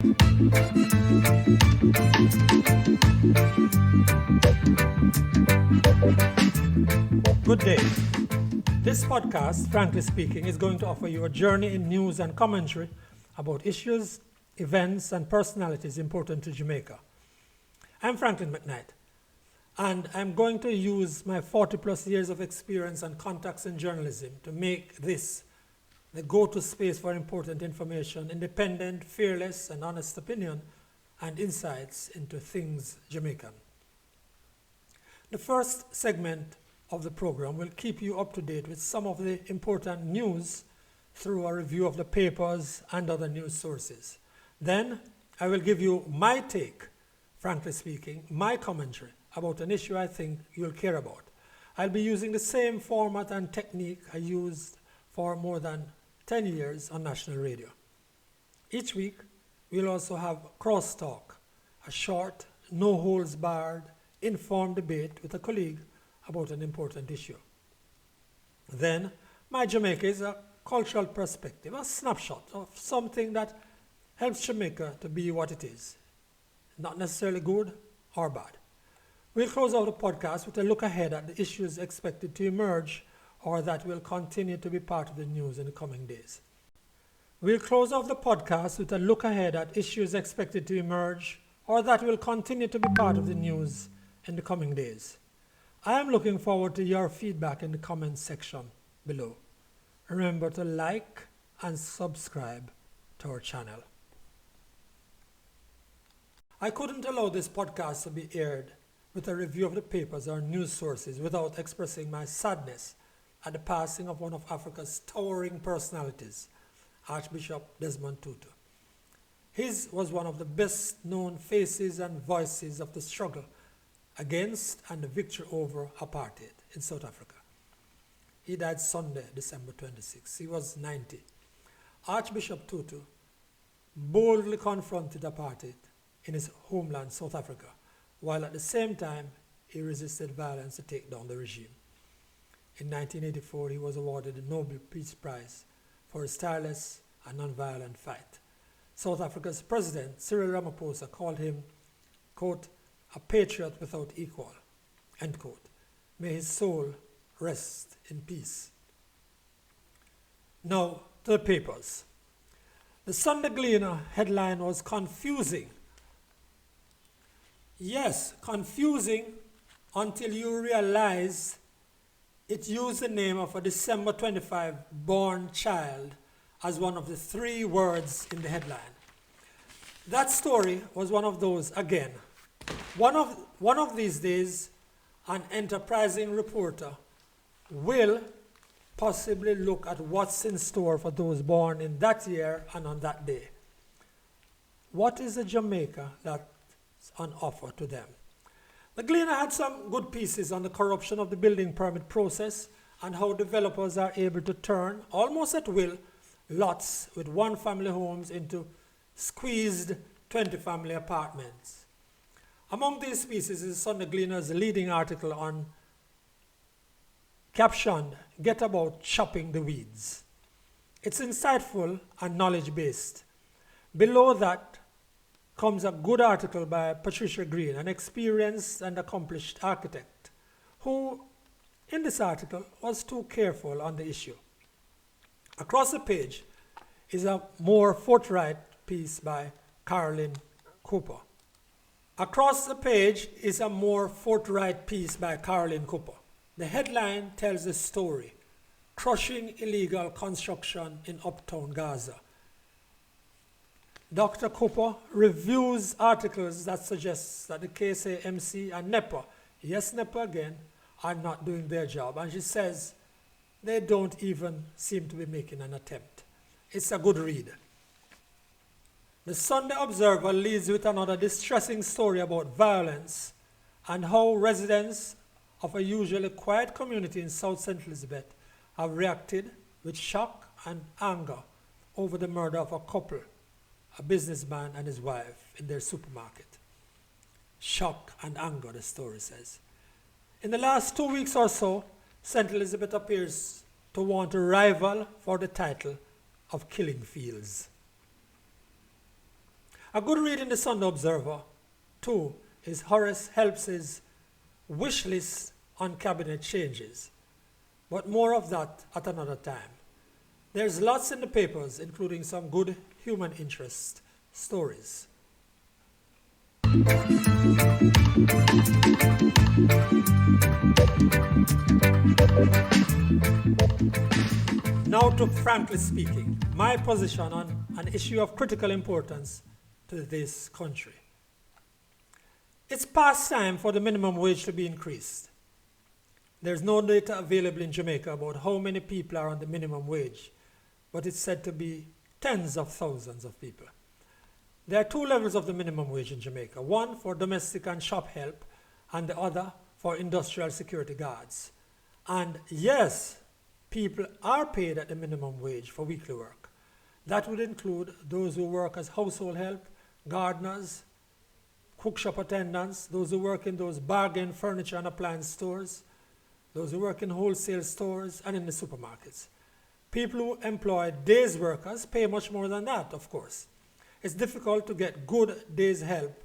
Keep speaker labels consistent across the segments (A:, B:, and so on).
A: Good day. This podcast, frankly speaking, is going to offer you a journey in news and commentary about issues, events, and personalities important to Jamaica. I'm Franklin McKnight, and I'm going to use my 40 plus years of experience and contacts in journalism to make this the go-to space for important information, independent, fearless, and honest opinion and insights into things Jamaican. The first segment of the program will keep you up to date with some of the important news through a review of the papers and other news sources. Then I will give you my take, frankly speaking, my commentary about an issue I think you'll care about. I'll be using the same format and technique I used for more than 10 years on national radio. Each week, we'll also have crosstalk, a short, no-holds-barred, informed debate with a colleague about an important issue. Then, My Jamaica is a cultural perspective, a snapshot of something that helps Jamaica to be what it is, not necessarily good or bad. We'll close out the podcast with a look ahead at the issues expected to emerge or that will continue to be part of the news in the coming days. We'll close off the podcast with a look ahead at issues expected to emerge or that will continue to be part of the news in the coming days. I am looking forward to your feedback in the comments section below. Remember to like and subscribe to our channel. I couldn't allow this podcast to be aired with a review of the papers or news sources without expressing my sadness at the passing of one of Africa's towering personalities, Archbishop Desmond Tutu. His was one of the best known faces and voices of the struggle against and the victory over apartheid in South Africa. He died Sunday, December 26. He was 90. Archbishop Tutu boldly confronted apartheid in his homeland, South Africa, while at the same time he resisted violence to take down the regime. In 1984, he was awarded the Nobel Peace Prize for his tireless and non-violent fight. South Africa's President, Cyril Ramaphosa, called him, quote, a patriot without equal, end quote. May his soul rest in peace. Now to the papers. The Sunday Gleaner headline was confusing. Yes, confusing until you realize it used the name of a December 25 born child as one of the three words in the headline. That story was one of those, again. One of these days, an enterprising reporter will possibly look at what's in store for those born in that year and on that day. What is the Jamaica that's on offer to them? The Gleaner had some good pieces on the corruption of the building permit process and how developers are able to turn, almost at will, lots with one-family homes into squeezed 20-family apartments. Among these pieces is Sunday Gleaner's leading article on captioned, Get About Chopping the Weeds. It's insightful and knowledge-based. Below that comes a good article by Patricia Green, an experienced and accomplished architect, who, in this article, was too careful on the issue. Across the page is a more forthright piece by Caroline Cooper. Across the page is a more forthright piece by Caroline Cooper. The headline tells the story, Crushing Illegal Construction in Uptown Gaza. Dr. Cooper reviews articles that suggest that the KSAMC and NEPA, yes, NEPA again, are not doing their job. And she says they don't even seem to be making an attempt. It's a good read. The Sunday Observer leads with another distressing story about violence and how residents of a usually quiet community in South St. Elizabeth have reacted with shock and anger over the murder of a couple, a businessman and his wife, in their supermarket. Shock and anger, the story says. In the last 2 weeks or so, St. Elizabeth appears to want a rival for the title of Killing Fields. A good read in the Sunday Observer, too, is Horace Helps's wish list on cabinet changes. But more of that at another time. There's lots in the papers, including some good human interest stories. Now to frankly speaking, my position on an issue of critical importance to this country. It's past time for the minimum wage to be increased. There's no data available in Jamaica about how many people are on the minimum wage, but it's said to be tens of thousands of people. There are two levels of the minimum wage in Jamaica, one for domestic and shop help, and the other for industrial security guards. And yes, people are paid at the minimum wage for weekly work. That would include those who work as household help, gardeners, cook shop attendants, those who work in those bargain furniture and appliance stores, those who work in wholesale stores and in the supermarkets. People who employ days workers pay much more than that, of course. It's difficult to get good days help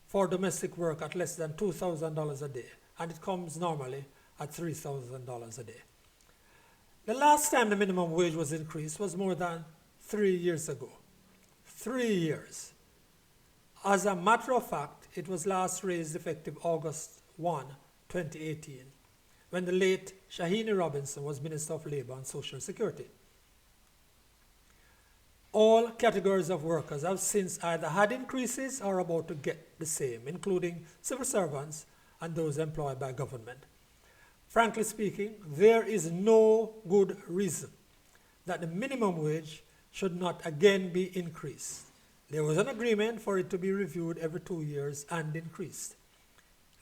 A: for domestic work at less than $2,000 a day, and it comes normally at $3,000 a day. The last time the minimum wage was increased was more than 3 years ago. 3 years. As a matter of fact, it was last raised effective August 1, 2018, when the late Shahini Robinson was Minister of Labour and Social Security. All categories of workers have since either had increases or are about to get the same, including civil servants and those employed by government. Frankly speaking, there is no good reason that the minimum wage should not again be increased. There was an agreement for it to be reviewed every 2 years and increased.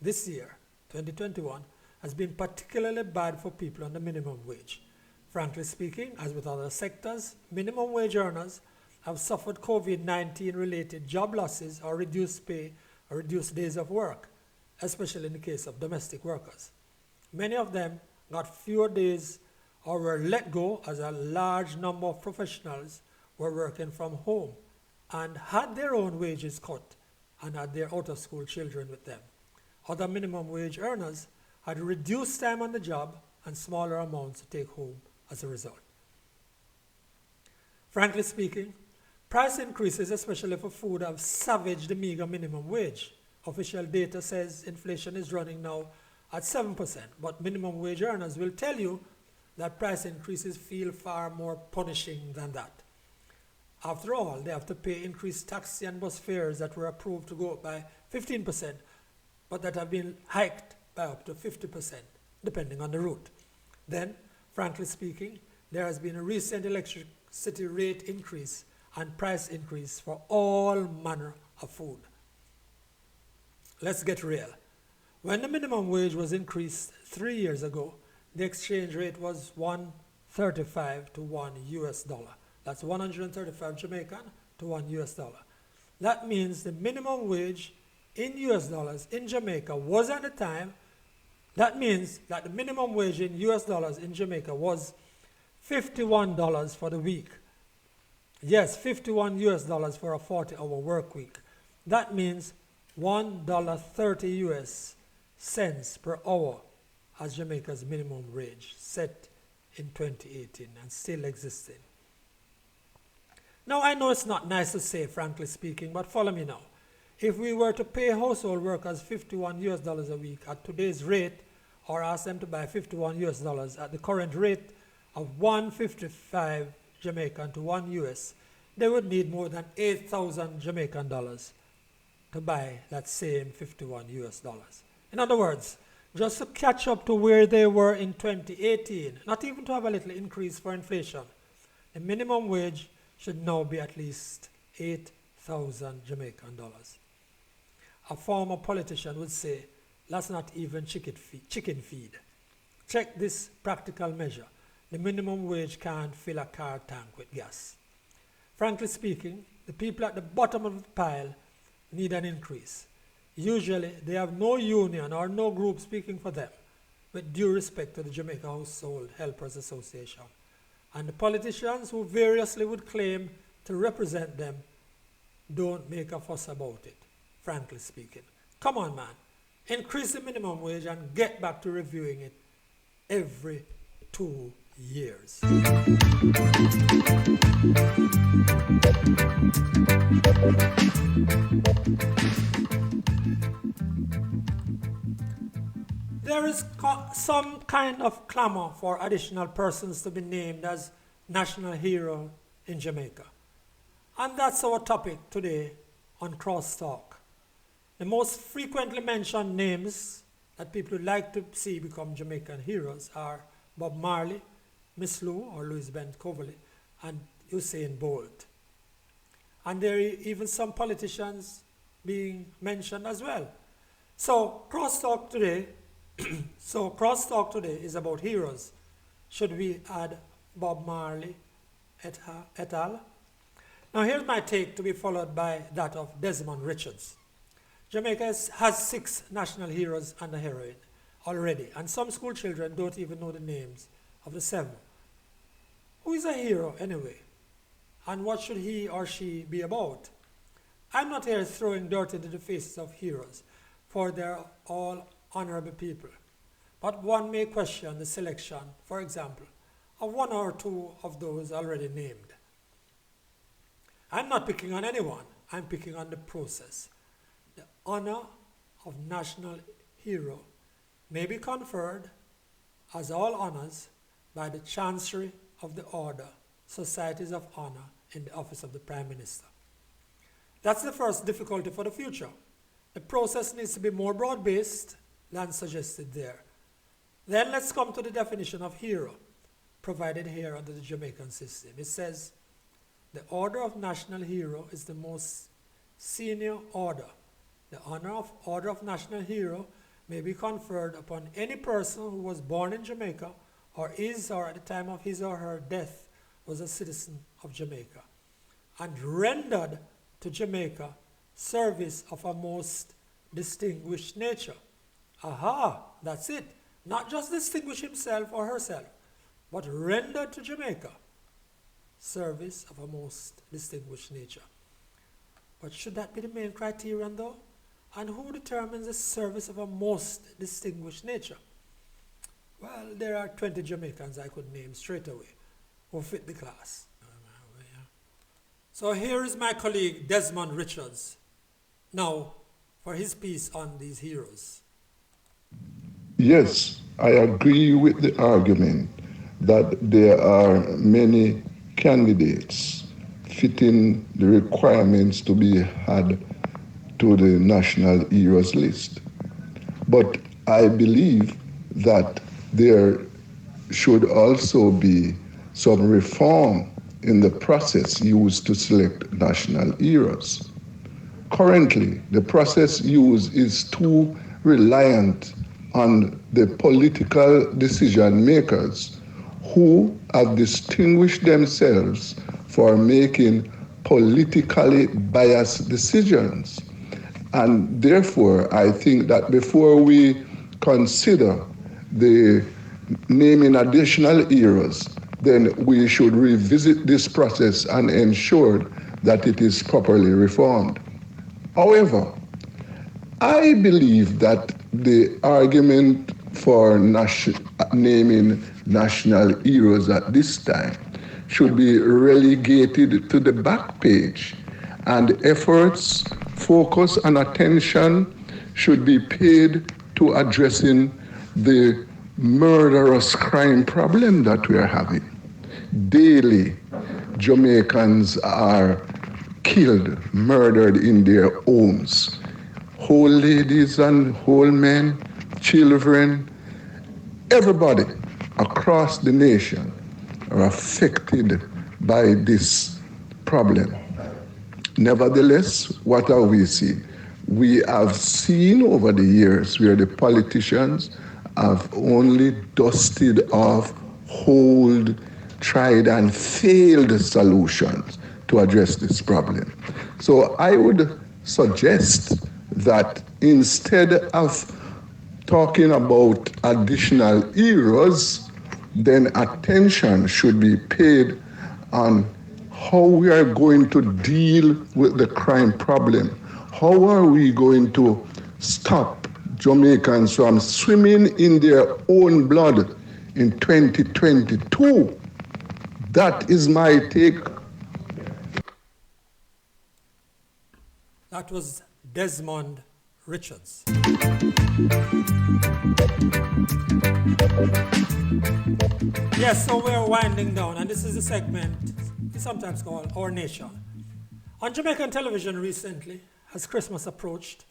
A: This year, 2021, has been particularly bad for people on the minimum wage. Frankly speaking, as with other sectors, minimum wage earners have suffered COVID-19 related job losses or reduced pay or reduced days of work, especially in the case of domestic workers. Many of them got fewer days or were let go as a large number of professionals were working from home and had their own wages cut and had their out-of-school children with them. Other minimum wage earners had reduced time on the job and smaller amounts to take home as a result. Frankly speaking, price increases, especially for food, have savaged the meager minimum wage. Official data says inflation is running now at 7%, but minimum wage earners will tell you that price increases feel far more punishing than that. After all, they have to pay increased taxi and bus fares that were approved to go up by 15%, but that have been hiked by up to 50%, depending on the route. Then, frankly speaking, there has been a recent electricity rate increase and price increase for all manner of food. Let's get real. When the minimum wage was increased 3 years ago, the exchange rate was 135 to $1. That's 135 Jamaican to $1. That means the minimum wage in US dollars in Jamaica was at the time, that means that the minimum wage in US dollars in Jamaica was $51 for the week. Yes, $51 for a 40-hour work week. That means $1.30 US cents per hour as Jamaica's minimum wage set in 2018 and still existing. Now I know it's not nice to say, frankly speaking, but follow me now. If we were to pay household workers $51 a week at today's rate, or ask them to buy $51 at the current rate of 155 Jamaican to $1, they would need more than 8,000 Jamaican dollars to buy that same $51. In other words, just to catch up to where they were in 2018, not even to have a little increase for inflation, the minimum wage should now be at least 8,000 Jamaican dollars. A former politician would say, that's not even chicken feed. Check this practical measure. The minimum wage can't fill a car tank with gas. Frankly speaking, the people at the bottom of the pile need an increase. Usually, they have no union or no group speaking for them, with due respect to the Jamaica Household Helpers Association. And the politicians who variously would claim to represent them don't make a fuss about it, frankly speaking. Come on, man. Increase the minimum wage and get back to reviewing it every 2 years. There is some kind of clamor for additional persons to be named as national hero in Jamaica. And that's our topic today on Crosstalk. The most frequently mentioned names that people would like to see become Jamaican heroes are Bob Marley, Miss Lou or Louis Bent Coverley, and Usain Bolt. And there are even some politicians being mentioned as well. So Crosstalk today is about heroes. Should we add Bob Marley et al.? Now here's my take, to be followed by that of Desmond Richards. Jamaica has 6 national heroes under heroin already, and some school children don't even know the names of the 7. Who is a hero anyway? And what should he or she be about? I'm not here throwing dirt into the faces of heroes, for they're all honorable people. But one may question the selection, for example, of 1 or 2 of those already named. I'm not picking on anyone, I'm picking on the process. The honor of national hero may be conferred, as all honors, by the Chancery of the Order, Societies of Honor in the Office of the Prime Minister. That's the first difficulty for the future. The process needs to be more broad-based than suggested there. Then let's come to the definition of hero, provided here under the Jamaican system. It says, the Order of National Hero is the most senior order. The Order of National Hero may be conferred upon any person who was born in Jamaica or is, or at the time of his or her death, was a citizen of Jamaica and rendered to Jamaica service of a most distinguished nature. Aha, that's it. Not just distinguish himself or herself, but rendered to Jamaica service of a most distinguished nature. But should that be the main criterion though? And who determines the service of a most distinguished nature? Well, there are 20 Jamaicans I could name straight away who fit the class. So here is my colleague Desmond Richards now for his piece on these heroes.
B: Yes, I agree with the argument that there are many candidates fitting the requirements to be had to the national heroes list. But I believe that there should also be some reform in the process used to select national heroes. Currently, the process used is too reliant on the political decision makers who have distinguished themselves for making politically biased decisions. And therefore, I think that before we consider the naming additional heroes, then we should revisit this process and ensure that it is properly reformed. However, I believe that the argument for naming national heroes at this time should be relegated to the back page, and efforts, focus, and attention should be paid to addressing the murderous crime problem that we are having. Daily, Jamaicans are killed, murdered in their homes. Whole ladies and whole men, children, everybody across the nation are affected by this problem. Nevertheless, what have we seen? We have seen over the years where the politicians have only dusted off old, tried and failed solutions to address this problem. So I would suggest that instead of talking about additional heroes, then attention should be paid on how we are going to deal with the crime problem. How are we going to stop Jamaicans from swimming in their own blood in 2022? That is my take.
A: That was Desmond Richards. Yes, so we're winding down, and this is the segment we sometimes call Our Nation. On Jamaican television recently, as Christmas approached,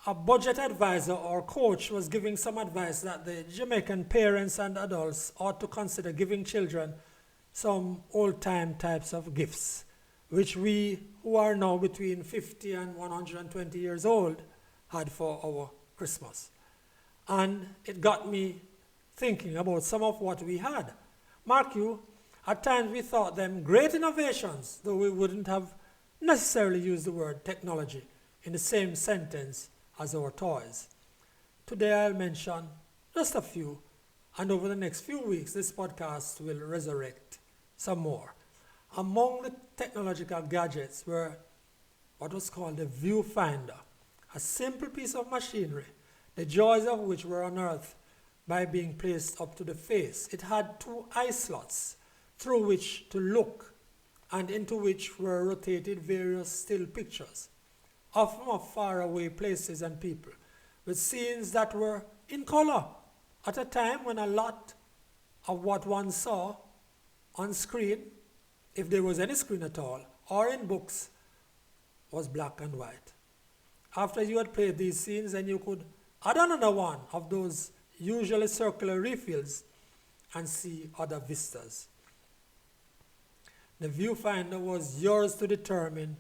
A: a budget advisor or coach was giving some advice that the Jamaican parents and adults ought to consider giving children some old-time types of gifts, which we, who are now between 50 and 120 years old, had for our Christmas. And it got me thinking about some of what we had. Mark you, at times we thought them great innovations, though we wouldn't have necessarily used the word technology in the same sentence as our toys. Today I'll mention just a few, and over the next few weeks this podcast will resurrect some more. Among the technological gadgets were what was called the viewfinder, a simple piece of machinery, the joys of which were unearthed by being placed up to the face. It had 2 eye slots through which to look and into which were rotated various still pictures, often of faraway places and people, with scenes that were in color at a time when a lot of what one saw on screen, if there was any screen at all, or in books, was black and white. After you had played these scenes, then you could add another one of those usually circular refills and see other vistas. The viewfinder was yours to determine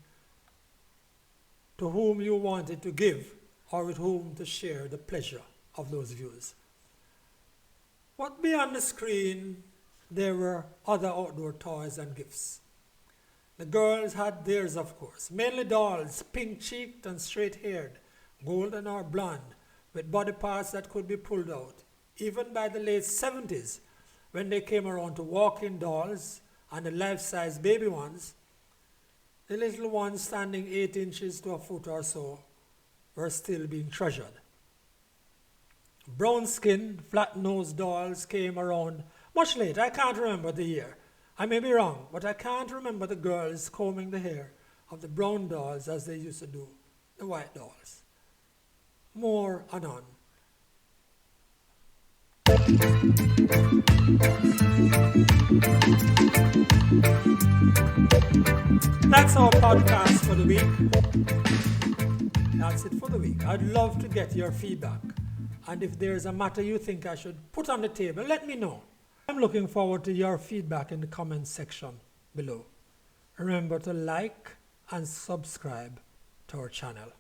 A: to whom you wanted to give or with whom to share the pleasure of those views. But beyond the screen, there were other outdoor toys and gifts. The girls had theirs, of course, mainly dolls, pink-cheeked and straight-haired, golden or blonde, with body parts that could be pulled out. Even by the late 70s, when they came around to walk-in dolls and the life-size baby ones, the little ones standing 8 inches to a foot or so were still being treasured. Brown-skinned, flat-nosed dolls came around much later. I can't remember the year. I may be wrong, but I can't remember the girls combing the hair of the brown dolls as they used to do the white dolls. More anon. That's our podcast for the week. That's it for the week. I'd love to get your feedback. And if there's a matter you think I should put on the table, let me know. I'm looking forward to your feedback in the comments section below. Remember to like and subscribe to our channel.